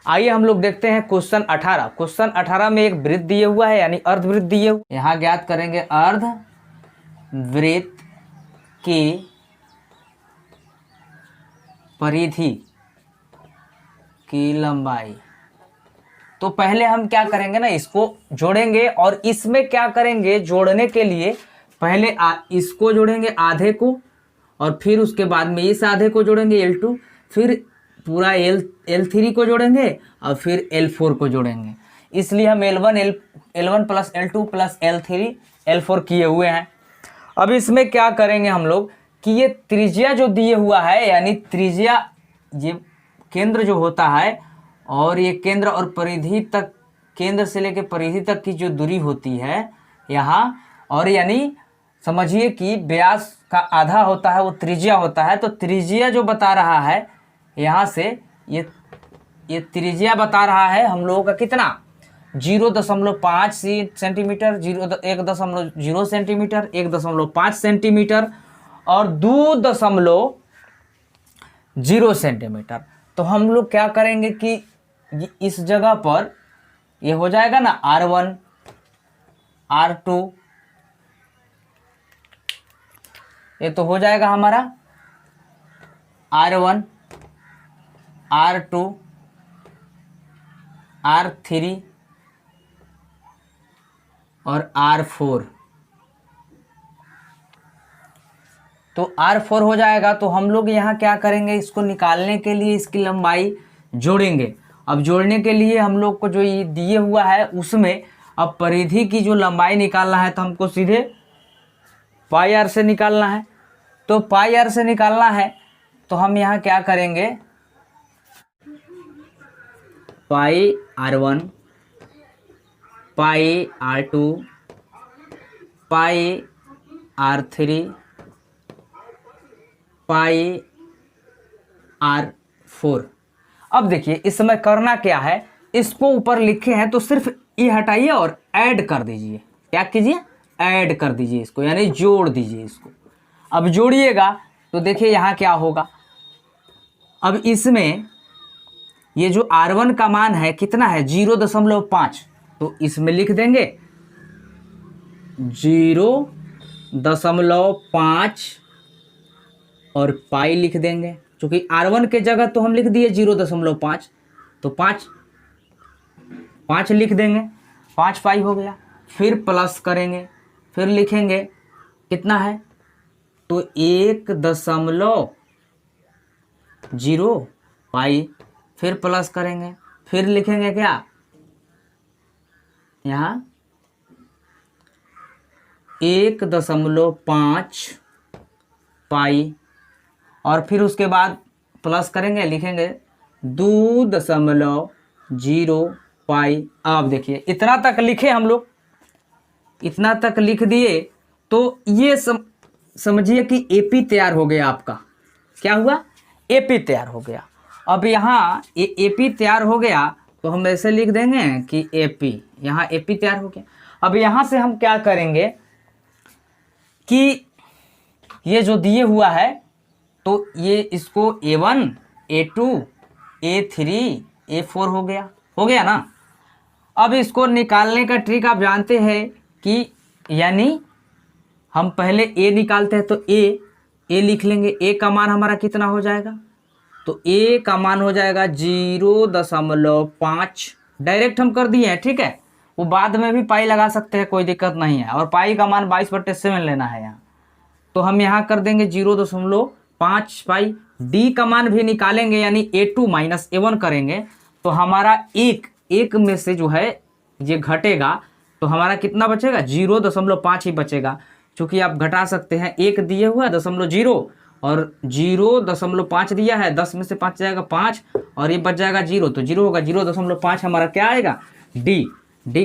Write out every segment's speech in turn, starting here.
आइए हम लोग देखते हैं क्वेश्चन 18। क्वेश्चन 18 में एक वृत्त दिए हुआ है यानी अर्धवृत्त दिए हुआ। यहाँ ज्ञात करेंगे अर्धवृत्त की परिधि की लंबाई। तो पहले हम क्या करेंगे ना, इसको जोड़ेंगे और इसमें क्या करेंगे, जोड़ने के लिए पहले इसको जोड़ेंगे आधे को, और फिर उसके बाद में इस आधे को जोड़ेंगे L2, फिर पूरा L3 को जोड़ेंगे और फिर L4 को जोड़ेंगे। इसलिए हम L1 plus L2 plus L3 L4 किए हुए हैं। अब इसमें क्या करेंगे हम लोग कि ये त्रिज्या जो दिए हुआ है, यानी त्रिज्या ये केंद्र जो होता है और ये केंद्र और परिधि तक, केंद्र से लेकर परिधि तक की जो दूरी होती है यहाँ, और यानी समझिए कि व्यास का आधा होता है वो त्रिज्या होता है। तो त्रिज्या जो बता रहा है यहाँ से, ये त्रिज्या बता रहा है हम लोगों का कितना, 0.5 सेंटीमीटर, 1.0 सेंटीमीटर, 1.5 सेंटीमीटर और 2.0 सेंटीमीटर। तो हम लोग क्या करेंगे कि इस जगह पर ये हो जाएगा ना R1 R2, ये तो हो जाएगा हमारा R1 R2 R3 और R4। तो R4 हो जाएगा। तो हम लोग यहाँ क्या करेंगे, इसको निकालने के लिए इसकी लंबाई जोड़ेंगे। अब जोड़ने के लिए हम लोग को जो ये दिए हुआ है उसमें अब परिधि की जो लंबाई निकालना है तो हमको सीधे पाई आर से निकालना है। तो पाई आर से निकालना है तो हम यहाँ क्या करेंगे, पाई R1 पाई R2 पाई R3 पाई R4। अब देखिए इस समय करना क्या है, इसको ऊपर लिखे हैं तो सिर्फ ये हटाइए और ऐड कर दीजिए। क्या कीजिए, ऐड कर दीजिए इसको, यानी जोड़ दीजिए इसको। अब जोड़िएगा तो देखिए यहाँ क्या होगा। अब इसमें ये जो R1 का मान है कितना है, 0.5। तो इसमें लिख देंगे 0.5 और पाई लिख देंगे, क्योंकि R1 के जगह तो हम लिख दिए 0.5, तो 5 लिख देंगे, 5 पाई हो गया। फिर प्लस करेंगे, फिर लिखेंगे कितना है, तो 1.0 पाई, फिर प्लस करेंगे, फिर लिखेंगे क्या, यहाँ 1.5 पाई, और फिर उसके बाद प्लस करेंगे, लिखेंगे 2.0 पाई। अब देखिए इतना तक लिखे हम लोग, इतना तक लिख दिए तो ये समझिए कि एपी तैयार हो गया आपका। क्या हुआ, एपी तैयार हो गया। अब यहाँ ये एपी तैयार हो गया तो हम ऐसे लिख देंगे कि एपी, यहाँ एपी तैयार हो गया। अब यहाँ से हम क्या करेंगे कि ये जो दिए हुआ है तो ये इसको A1 A2 A3 A4 हो गया ना। अब इसको निकालने का ट्रिक आप जानते हैं कि यानी हम पहले A निकालते हैं तो A लिख लेंगे। A का मान हमारा कितना हो जाएगा, तो A का मान हो जाएगा 0.5। डायरेक्ट हम कर दिए हैं, ठीक है। वो बाद में भी पाई लगा सकते हैं, कोई दिक्कत नहीं है। और पाई का मान 22/7 लेना है यहाँ, तो हम यहाँ कर देंगे 0.5 पाई। D का मान भी निकालेंगे, यानी A2 माइनस A1 करेंगे तो हमारा एक में से जो है ये घटेगा तो हमारा कितना बचेगा, 0.5 ही बचेगा। क्योंकि आप घटा सकते हैं, 1 दिए हुआ है 0.0 और 0.5 दिया है, 10 में से 5 जाएगा 5 और ये बच जाएगा 0, तो 0 होगा। 0.5 हमारा क्या आएगा, डी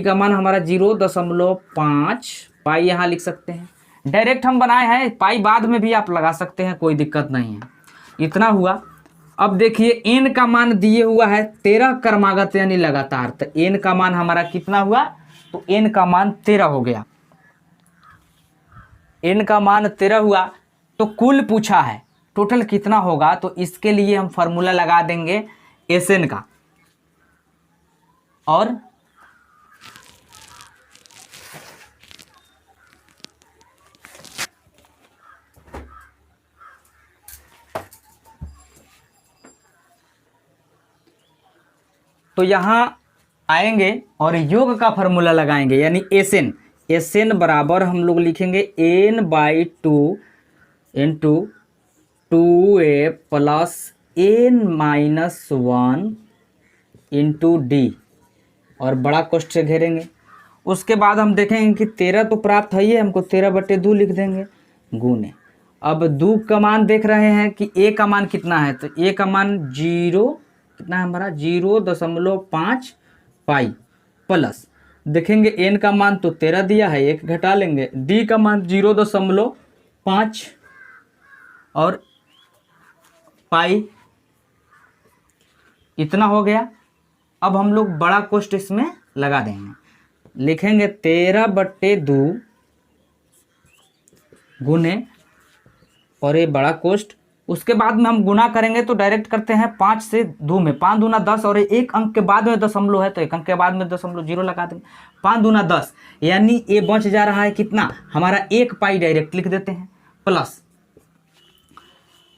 का मान हमारा 0.5 पाई यहाँ लिख सकते हैं। डायरेक्ट हम बनाए हैं, पाई बाद में भी आप लगा सकते हैं, कोई दिक्कत नहीं है। इतना हुआ। अब देखिए एन का मान दिए हुआ है 13 क्रमागत यानी लगातार, तो एन का मान हमारा कितना हुआ, तो एन का मान 13 हो गया। एन का मान 13 हुआ तो कुल पूछा है टोटल कितना होगा, तो इसके लिए हम फॉर्मूला लगा देंगे एस एन का। और तो यहाँ आएंगे और योग का फॉर्मूला लगाएंगे, यानी एसएन। एसएन बराबर हम लोग लिखेंगे n/2 into 2a plus n-1 into D, और बड़ा कोष्ठ से घेरेंगे। उसके बाद हम देखेंगे कि 13 तो प्राप्त है ही, हमको 13/2 लिख देंगे गुने। अब 2 का मान देख रहे हैं कि ए का मान कितना है, तो ए का मान 0 कितना है हमारा 0.5 पाई, प्लस देखेंगे एन का मान तो 13 दिया है, एक घटा लेंगे, डी का मान 0.5 और पाई, इतना हो गया। अब हम लोग बड़ा कोष्ठ इसमें लगा देंगे, लिखेंगे 13/2 गुने और ये बड़ा कोष्ठ। उसके बाद में हम गुना करेंगे तो डायरेक्ट करते हैं 5 से 2 में, 5 दूना 10, और एक अंक के बाद में दशमलव है तो एक अंक के बाद में दशमलव 0 लगा देंगे, 5 दूना 10, यानी ये बच जा रहा है कितना हमारा 1 पाई, डायरेक्ट लिख देते हैं, प्लस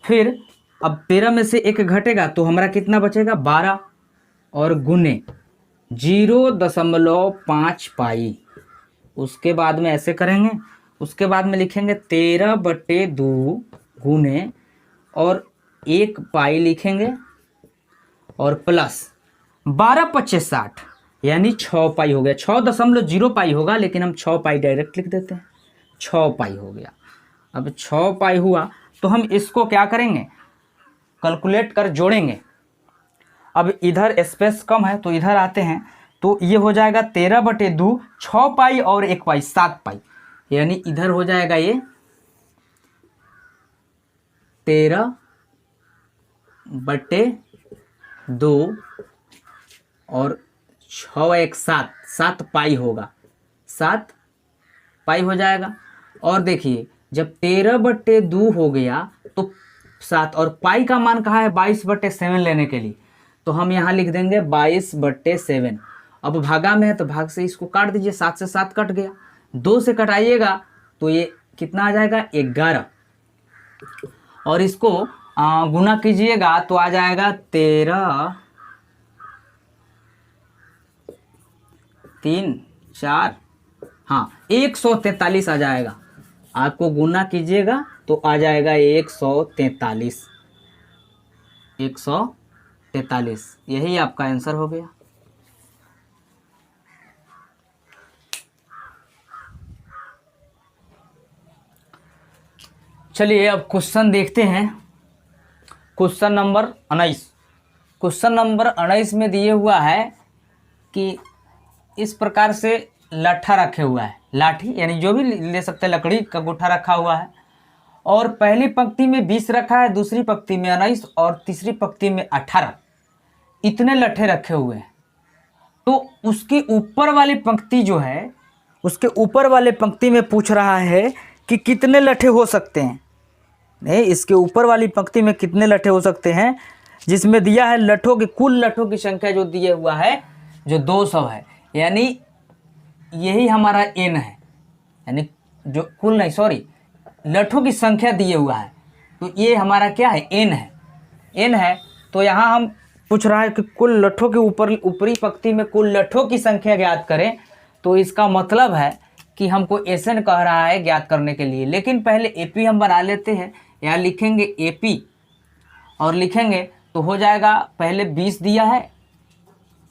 फिर अब 13 में से 1 घटेगा तो हमारा कितना बचेगा 12, और गुने 0.5 पाई। उसके बाद में ऐसे करेंगे, उसके बाद में लिखेंगे 13/2 गुने और 1 पाई लिखेंगे, और प्लस 12×5 = 60, यानी 6 पाई हो गया। 6.0 पाई होगा लेकिन हम 6 पाई डायरेक्ट लिख देते हैं, 6 पाई हो गया। अब 6 पाई हुआ तो हम इसको क्या करेंगे, कैलकुलेट कर जोड़ेंगे। अब इधर स्पेस कम है तो इधर आते हैं, तो ये हो जाएगा 13/2, 6 पाई और 1 पाई 7 पाई, यानी इधर हो जाएगा ये 13/2 और 6×1 7, 7 पाई होगा, 7 पाई हो जाएगा। और देखिए जब 13/2 हो गया तो 7, और पाई का मान कहाँ है 22/7 लेने के लिए, तो हम यहाँ लिख देंगे 22/7। अब भागा में है तो भाग से इसको काट दीजिए, 7 से 7 कट गया, 2 से कटाइएगा तो ये कितना आ जाएगा 11, और इसको गुना कीजिएगा तो आ जाएगा 13 3 4, हाँ 143 आ जाएगा। आपको गुना कीजिएगा तो आ जाएगा 143, 143, यही आपका आंसर हो गया। चलिए अब क्वेश्चन देखते हैं, क्वेश्चन नंबर 19। क्वेश्चन नंबर 19 में दिए हुआ है कि इस प्रकार से लट्ठा रखे हुआ है, लाठी यानी जो भी ले सकते हैं, लकड़ी का गुट्ठा रखा हुआ है, और पहली पंक्ति में 20 रखा है, दूसरी पंक्ति में 19 और तीसरी पंक्ति में 18, इतने लट्ठे रखे हुए हैं। तो उसके ऊपर वाली पंक्ति जो है, उसके ऊपर वाले पंक्ति में पूछ रहा है कि कितने लट्ठे हो सकते हैं, नहीं इसके ऊपर वाली पंक्ति में कितने लट्ठे हो सकते हैं, जिसमें दिया है लट्ठों की कुल लट्ठों की संख्या जो दिया हुआ है जो 200 है, यानी यही हमारा n है, यानी जो कुल नहीं सॉरी लट्ठों की संख्या दिए हुआ है, तो ये हमारा क्या है n है। तो यहाँ हम पूछ रहा है कि कुल लट्ठों के ऊपरी पंक्ति में कुल लट्ठों की संख्या ज्ञात करें, तो इसका मतलब है कि हमको एसएन कह रहा है ज्ञात करने के लिए। लेकिन पहले एपी हम बना लेते हैं, यहाँ लिखेंगे एपी और लिखेंगे तो हो जाएगा, पहले 20 दिया है,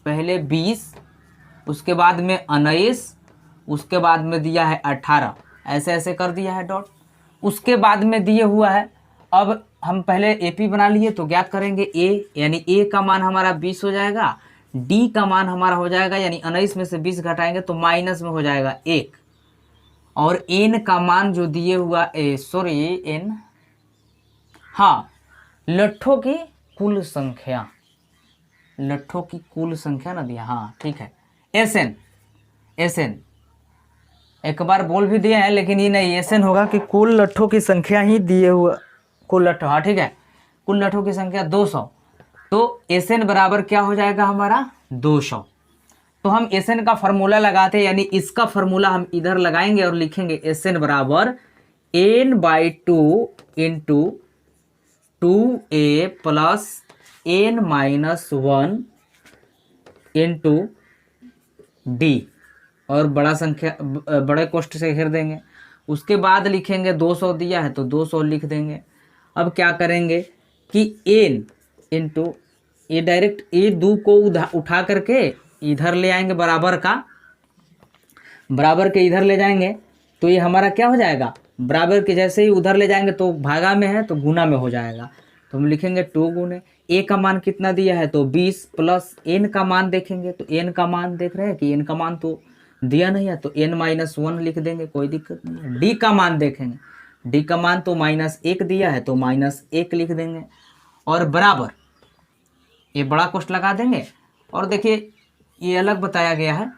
पहले 20, उसके बाद में 19, उसके बाद में दिया है 18, ऐसे ऐसे कर दिया है डॉट। उसके बाद में दिए हुआ है, अब हम पहले एपी बना लिए तो ज्ञात करेंगे ए, यानी ए का मान हमारा 20 हो जाएगा, डी का मान हमारा हो जाएगा, यानी 19 में से 20 घटाएंगे तो माइनस में हो जाएगा 1, और एन का मान जो दिए हुआ एन, हाँ लट्ठों की कुल संख्या, लट्ठों की कुल संख्या ना दिया, हाँ ठीक है, एसएन एक बार बोल भी दिए हैं लेकिन ये नहीं, एसएन होगा कि कुल लट्ठों की संख्या ही दिए हुआ, कुल लट्ठों, हाँ ठीक है, कुल लट्ठों की संख्या 200, तो एसएन बराबर क्या हो जाएगा हमारा 200। तो हम Sn का फार्मूला लगाते हैं, यानी इसका फार्मूला हम इधर लगाएंगे और लिखेंगे Sn बराबर n/2 into 2a plus n-1 into D, और बड़ा संख्या बड़े कोष्ठ से घेर देंगे। उसके बाद लिखेंगे 200 दिया है तो 200 लिख देंगे। अब क्या करेंगे कि n इंटू ये डायरेक्ट ये 2 को उठा करके इधर ले आएंगे, बराबर के इधर ले जाएंगे तो ये हमारा क्या हो जाएगा, बराबर के जैसे ही उधर ले जाएंगे तो भागा में है तो गुना में हो जाएगा। तो हम लिखेंगे 2 गुने a का मान कितना दिया है तो 20 प्लस n का मान देखेंगे तो n का मान देख रहे हैं कि n का मान तो दिया नहीं है तो n-1 लिख देंगे, कोई दिक्कत नहीं है। d का मान देखेंगे, d का मान तो -1 दिया है तो -1 लिख देंगे, और बराबर ये बड़ा कोष्ठ लगा देंगे। और देखिए ये अलग बताया गया है,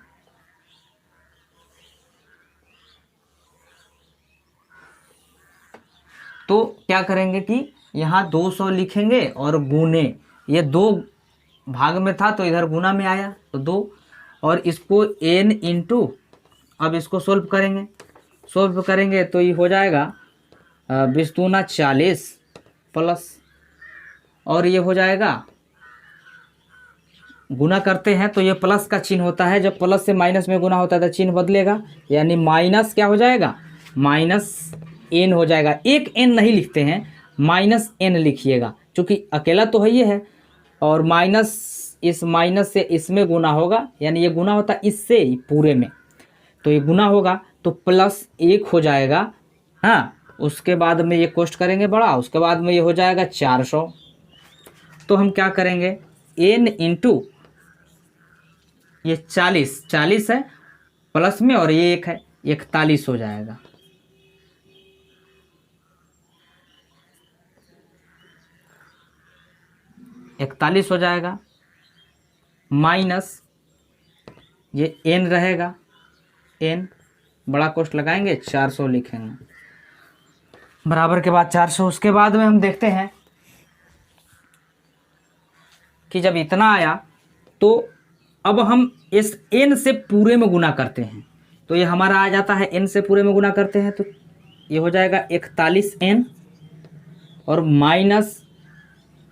तो क्या करेंगे कि यहाँ 200 लिखेंगे और गुने, ये 2 भाग में था तो इधर गुना में आया तो 2, और इसको n इंटू, अब इसको सोल्व करेंगे तो ये हो जाएगा 20 दूना 40 प्लस, और ये हो जाएगा गुना करते हैं तो ये प्लस का चिन्ह होता है, जब प्लस से माइनस में गुना होता है तो चिन्ह बदलेगा, यानी माइनस क्या हो जाएगा, -n हो जाएगा। एक n नहीं लिखते हैं, -n लिखिएगा, क्योंकि अकेला तो है ये है, और इस माइनस से इसमें गुना होगा, यानी ये गुना होता है इससे पूरे में, तो ये गुना होगा तो +1 हो जाएगा। हाँ, उसके बाद में ये कोष्ठ करेंगे बड़ा, उसके बाद में ये हो जाएगा 400। तो हम क्या करेंगे, n इंटू ये 40 है प्लस में और ये 1 है, 41 हो जाएगा। इकतालीस हो जाएगा, माइनस ये n रहेगा, n बड़ा कोष्ठ लगाएंगे 400 लिखेंगे, बराबर के बाद 400। उसके बाद में हम देखते हैं कि जब इतना आया तो अब हम इस n से पूरे में गुना करते हैं, तो ये हमारा आ जाता है, n से पूरे में गुना करते हैं तो ये हो जाएगा 41n, और माइनस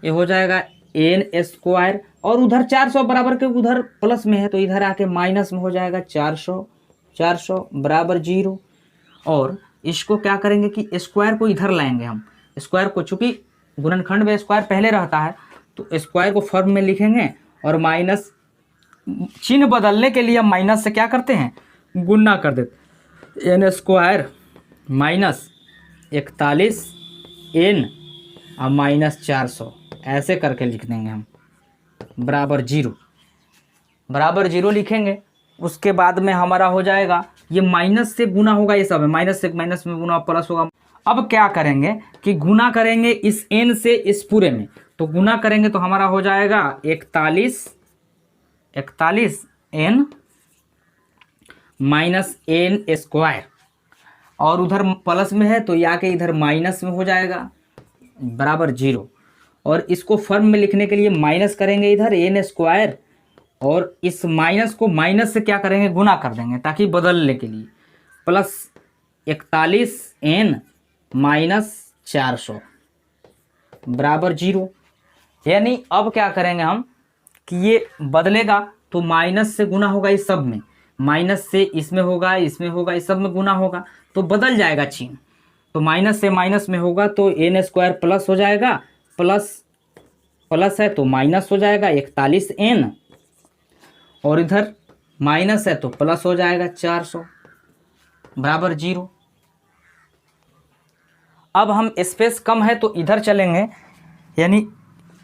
ये हो जाएगा n², और उधर 400 बराबर के उधर प्लस में है तो इधर आके माइनस में हो जाएगा 400 बराबर 0। और इसको क्या करेंगे कि स्क्वायर को इधर लाएंगे हम, स्क्वायर को, चूँकि गुणनखंड में स्क्वायर पहले रहता है तो स्क्वायर को फॉर्म में लिखेंगे, और माइनस चिन्ह बदलने के लिए हम माइनस से क्या करते हैं, गुना कर देते, n² -41n और -400 ऐसे करके लिख देंगे हम, बराबर 0 लिखेंगे। उसके बाद में हमारा हो जाएगा, ये माइनस से गुना होगा, ये सब है माइनस से माइनस में गुना प्लस होगा। अब क्या करेंगे कि गुना करेंगे इस n से इस पूरे में, तो गुना करेंगे तो हमारा हो जाएगा 41n -n², और उधर प्लस में है तो या के इधर माइनस में हो जाएगा, बराबर 0। और इसको फॉर्म में लिखने के लिए माइनस करेंगे इधर n², और इस माइनस को माइनस से क्या करेंगे, गुना कर देंगे ताकि बदलने के लिए, प्लस 41n -400 बराबर 0। यानी अब क्या करेंगे हम कि ये बदलेगा तो माइनस से गुना होगा इस सब में, माइनस से इसमें होगा, इसमें होगा, इस सब में गुना होगा तो बदल जाएगा चिन्ह, तो माइनस से माइनस में होगा तो n² प्लस हो जाएगा, प्लस है तो माइनस हो जाएगा 41n, और इधर माइनस है तो प्लस हो जाएगा 400 बराबर 0। अब हम स्पेस कम है तो इधर चलेंगे, यानी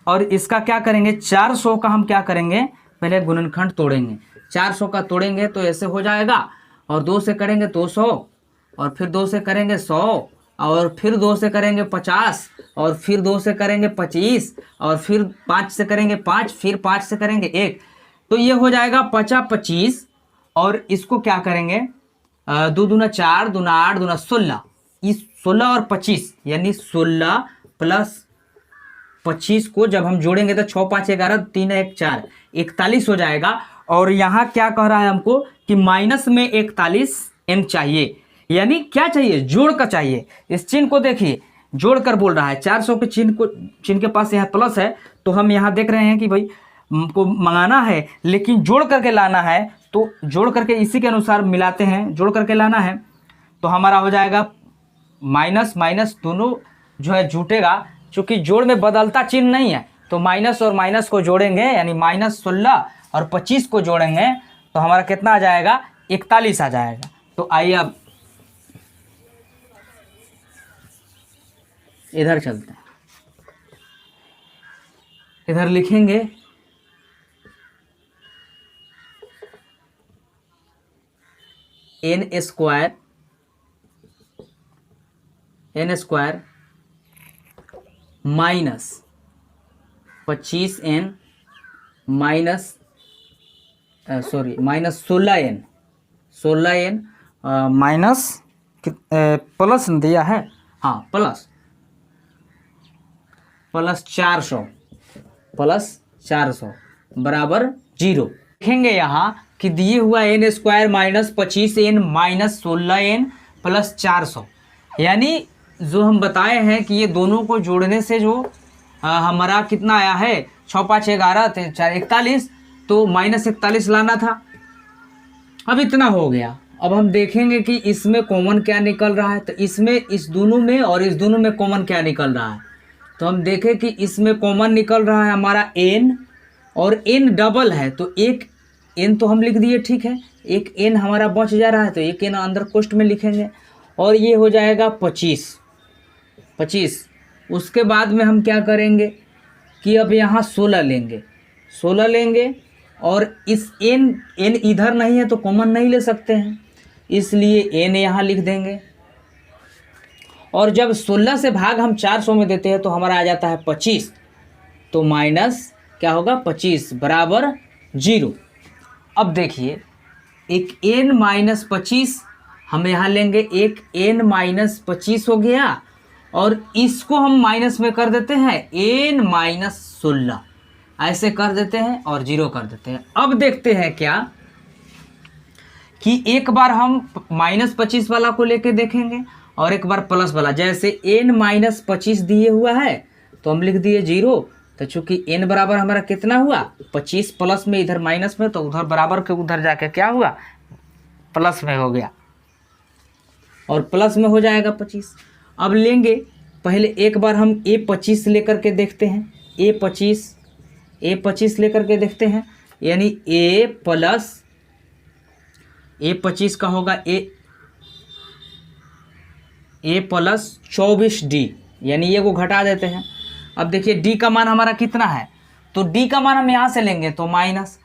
और इसका क्या करेंगे, 400 का हम क्या करेंगे, पहले गुणनखंड तोड़ेंगे, 400 का तोड़ेंगे तो ऐसे हो जाएगा, और 2 से करेंगे 200, और फिर 2 से करेंगे 100, और फिर 2 से करेंगे 50, और फिर 2 से करेंगे 25, और फिर 5 से करेंगे 5, फिर 5 से करेंगे 1, तो ये हो जाएगा 50-25। और इसको क्या करेंगे, 2 दूना 4, दूना 8, दूना 16, इस 16 और 25 यानी 16 प्लस 25 को जब हम जोड़ेंगे तो 6 5 11 3 1 4 41 हो जाएगा। और यहाँ क्या कह रहा है हमको कि माइनस में 41 n चाहिए, यानी क्या चाहिए, जोड़ का चाहिए। इस चिन्ह को देखिए, जोड़ कर बोल रहा है। 400 के चिन्ह के पास यहाँ प्लस है, तो हम यहाँ देख रहे हैं कि भाई हमको मंगाना है लेकिन जोड़ करके लाना है, तो जोड़ करके इसी के अनुसार मिलाते हैं, जोड़ करके लाना है। तो हमारा हो जाएगा माइनस माइनस दोनों जो है जुटेगा, चूँकि जोड़ में बदलता चिन्ह नहीं है, तो माइनस और माइनस को जोड़ेंगे, यानी -16 और 25 को जोड़ेंगे तो हमारा कितना आ जाएगा, 41 आ जाएगा। तो आइए अब इधर चलते हैं, इधर लिखेंगे n square minus 25n minus minus 16n minus plus दिया है, हाँ प्लस 400 बराबर 0। देखेंगे यहाँ कि दिए हुआ n square minus 25n minus 16n plus 400, यानी जो हम बताए हैं कि ये दोनों को जोड़ने से जो हमारा कितना आया है, 6 5 11 4 41, तो -41 लाना था। अब इतना हो गया। अब हम देखेंगे कि इसमें कॉमन क्या निकल रहा है, तो इसमें इस दोनों में और इस दोनों में कॉमन क्या निकल रहा है। तो हम देखें कि इसमें कॉमन निकल रहा है हमारा n, और n डबल है तो एक n तो हम लिख दिए, ठीक है, एक n हमारा बच जा रहा है तो एक n अंदर कोष्ठ में लिखेंगे, और ये हो जाएगा 25। उसके बाद में हम क्या करेंगे कि अब यहाँ 16 लेंगे, और इस n इधर नहीं है तो कॉमन नहीं ले सकते हैं, इसलिए n यहाँ लिख देंगे। और जब 16 से भाग हम 400 में देते हैं तो हमारा आ जाता है 25, तो माइनस क्या होगा, 25 बराबर 0। अब देखिए एक n माइनस 25 हम यहाँ लेंगे, एक n माइनस 25 हो गया, और इसको हम माइनस में कर देते हैं n माइनस 16, ऐसे कर देते हैं और 0 कर देते हैं। अब देखते हैं क्या कि एक बार हम -25 वाला को लेके देखेंगे और एक बार प्लस वाला। जैसे n माइनस 25 दिए हुआ है तो हम लिख दिए 0, तो चूंकि n बराबर हमारा कितना हुआ, 25 प्लस में इधर माइनस में, तो उधर बराबर के उधर जाके क्या हुआ, प्लस में हो गया, और प्लस में हो जाएगा 25। अब लेंगे पहले एक बार हम a25 लेकर के देखते हैं, a25 लेकर के देखते हैं, यानी a25 का होगा a प्लस 24d, यानी ये को घटा देते हैं। अब देखिए d का मान हमारा कितना है, तो d का मान हम यहाँ से लेंगे तो -1,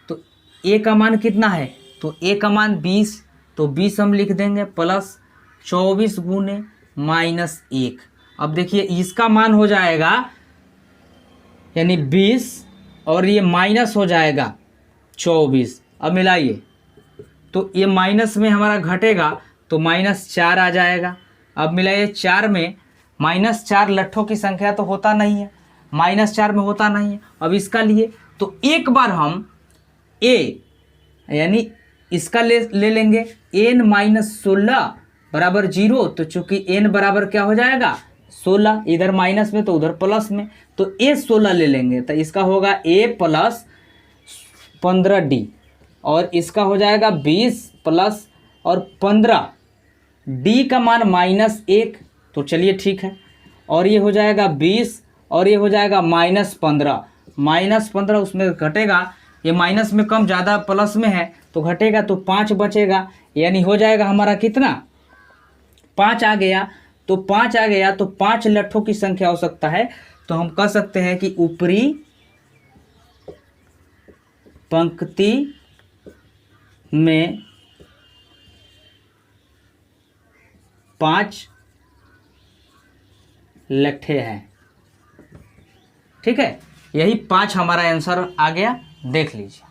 तो a का मान कितना है, तो a का मान 20, तो 20 हम लिख देंगे प्लस 24 गुने -1। अब देखिए इसका मान हो जाएगा यानी 20, और ये माइनस हो जाएगा 24। अब मिलाइए तो ये माइनस में हमारा घटेगा तो -4 आ जाएगा। अब मिलाइए 4 में, -4 लट्ठों की संख्या तो होता नहीं है, -4 में होता नहीं है। अब इसका लिए तो एक बार हम a यानी इसका ले लेंगे n माइनस 16 बराबर 0, तो चूंकि n बराबर क्या हो जाएगा 16, इधर माइनस में तो उधर प्लस में, तो a 16 ले लेंगे, तो इसका होगा a प्लस 15d, और इसका हो जाएगा 20 प्लस और 15, d का मान -1, तो चलिए ठीक है, और ये हो जाएगा 20, और ये हो जाएगा -15 उसमें घटेगा, ये माइनस में कम ज़्यादा प्लस में है तो घटेगा, तो 5 बचेगा, यानी हो जाएगा हमारा कितना, 5 आ गया। तो 5 लट्ठों की संख्या हो सकता है, तो हम कह सकते हैं कि ऊपरी पंक्ति में 5 लट्ठे हैं, ठीक है, यही 5 हमारा आंसर आ गया, देख लीजिए।